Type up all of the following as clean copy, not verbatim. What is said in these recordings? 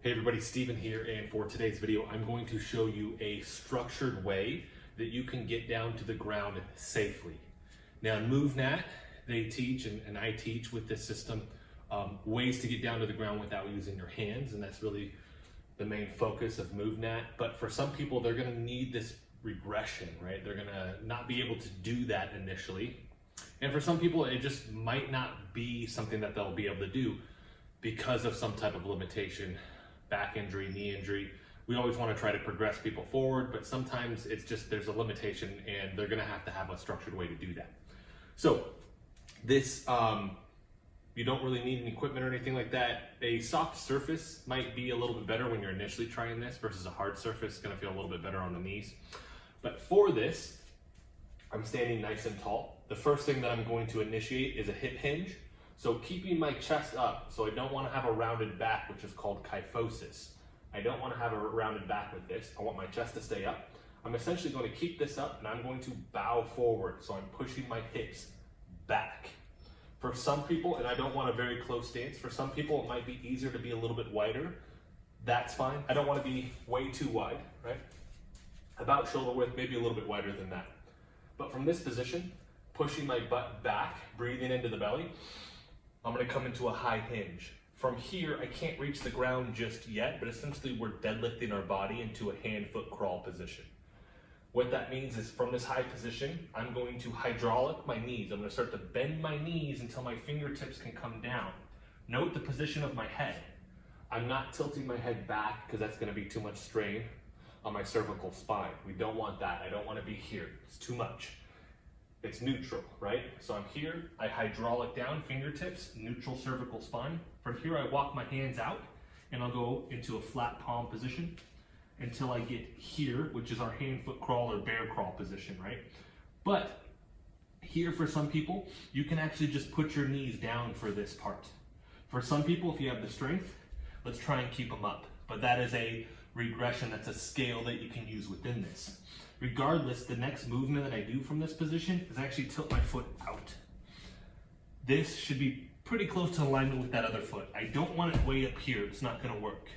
Hey everybody, Steven here, and for today's video, I'm going to show you a structured way that you can get down to the ground safely. Now in MovNat, they teach, and I teach with this system, ways to get down to the ground without using your hands, and that's really the main focus of MovNat. But for some people, they're gonna need this regression, right? They're gonna not be able to do that initially. And for some people, it just might not be something that they'll be able to do because of some type of limitation. Back injury, knee injury. We always want to try to progress people forward, but sometimes it's just there's a limitation and they're going to have a structured way to do that. So this, you don't really need any equipment or anything like that. A soft surface might be a little bit better when you're initially trying this versus a hard surface. It's going to feel a little bit better on the knees. But for this, I'm standing nice and tall. The first thing that I'm going to initiate is a hip hinge. So keeping my chest up, so I don't want to have a rounded back, which is called kyphosis. I don't want to have a rounded back with this. I want my chest to stay up. I'm essentially going to keep this up and I'm going to bow forward. So I'm pushing my hips back. For some people, and I don't want a very close stance, for some people it might be easier to be a little bit wider. That's fine. I don't want to be way too wide, right? About shoulder width, maybe a little bit wider than that. But from this position, pushing my butt back, breathing into the belly, I'm going to come into a high hinge. From here, I can't reach the ground just yet, but essentially we're deadlifting our body into a hand-foot crawl position. What that means is from this high position, I'm going to hydraulic my knees. I'm going to start to bend my knees until my fingertips can come down. Note the position of my head. I'm not tilting my head back because that's going to be too much strain on my cervical spine. We don't want that. I don't want to be here. It's too much. It's neutral, right? So I'm here, I hydraulic down, fingertips, neutral cervical spine. From here, I walk my hands out and I'll go into a flat palm position until I get here, which is our hand-foot crawl or bear crawl position, right? But here for some people, you can actually just put your knees down for this part. For some people, if you have the strength, let's try and keep them up. But that is a regression, that's a scale that you can use within this. Regardless, the next movement that I do from this position is actually tilt my foot out. This should be pretty close to alignment with that other foot. I don't want it way up here, it's not gonna work.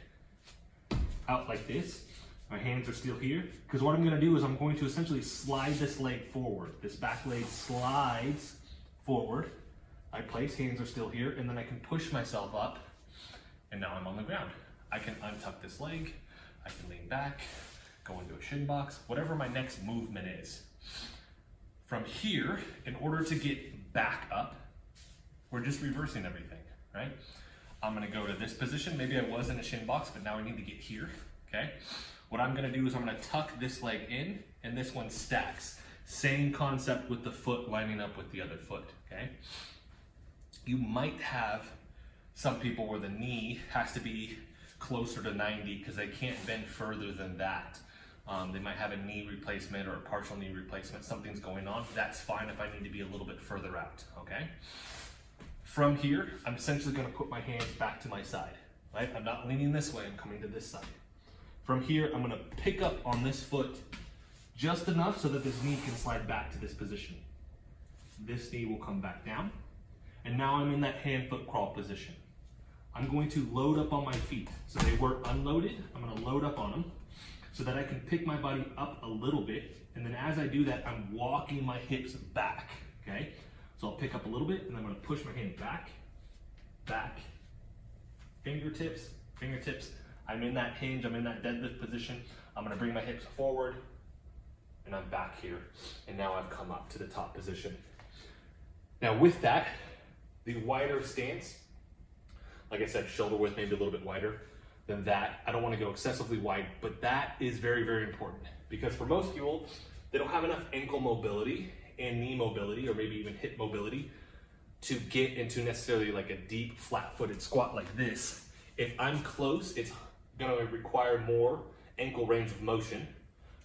Out like this, my hands are still here, because what I'm gonna do is I'm going to essentially slide this leg forward. This back leg slides forward. I place, hands are still here, and then I can push myself up, and now I'm on the ground. I can untuck this leg, I can lean back, go into a shin box, whatever my next movement is. From here, in order to get back up, we're just reversing everything, right? I'm gonna go to this position. Maybe I was in a shin box, but now I need to get here, okay? What I'm gonna do is I'm gonna tuck this leg in, and this one stacks. Same concept with the foot lining up with the other foot, okay? You might have some people where the knee has to be closer to 90 because they can't bend further than that. They might have a knee replacement or a partial knee replacement, something's going on. That's fine if I need to be a little bit further out, okay? From here, I'm essentially gonna put my hands back to my side, right? I'm not leaning this way, I'm coming to this side. From here, I'm gonna pick up on this foot just enough so that this knee can slide back to this position. This knee will come back down, and now I'm in that hand-foot crawl position. I'm going to load up on my feet. So they were unloaded, I'm gonna load up on them, so that I can pick my body up a little bit, and then as I do that, I'm walking my hips back, okay? So I'll pick up a little bit, and I'm gonna push my hand back, back, fingertips, fingertips. I'm in that hinge, I'm in that deadlift position. I'm gonna bring my hips forward, and I'm back here. And now I've come up to the top position. Now with that, the wider stance, like I said, shoulder width maybe a little bit wider than that. I don't want to go excessively wide, but that is very, very important because for most people, they don't have enough ankle mobility and knee mobility or maybe even hip mobility to get into necessarily like a deep flat-footed squat like this. If I'm close, it's going to require more ankle range of motion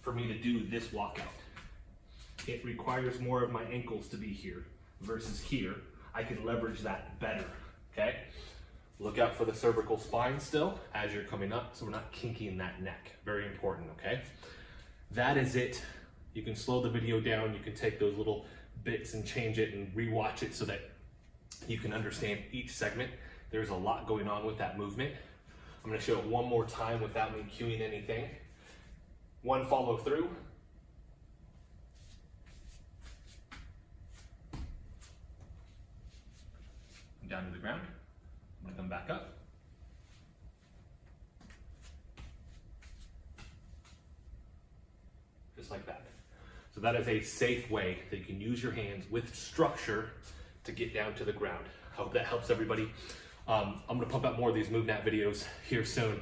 for me to do this walkout. It requires more of my ankles to be here versus here. I can leverage that better, okay? Look out for the cervical spine still as you're coming up so we're not kinking that neck. Very important, okay? That is it. You can slow the video down. You can take those little bits and change it and rewatch it so that you can understand each segment. There's a lot going on with that movement. I'm gonna show it one more time without me cueing anything. One follow through. Down to the ground. I'm gonna come back up. Just like that. So that is a safe way that you can use your hands with structure to get down to the ground. I hope that helps everybody. I'm gonna pump out more of these MovNat videos here soon.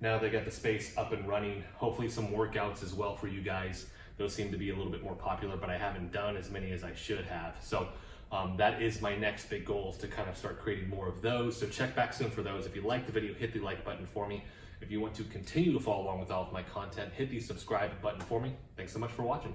Now they got the space up and running, hopefully some workouts as well for you guys. Those seem to be a little bit more popular, but I haven't done as many as I should have. So that is my next big goal, is to kind of start creating more of those. So check back soon for those. If you like the video, hit the like button for me. If you want to continue to follow along with all of my content, hit the subscribe button for me. Thanks so much for watching.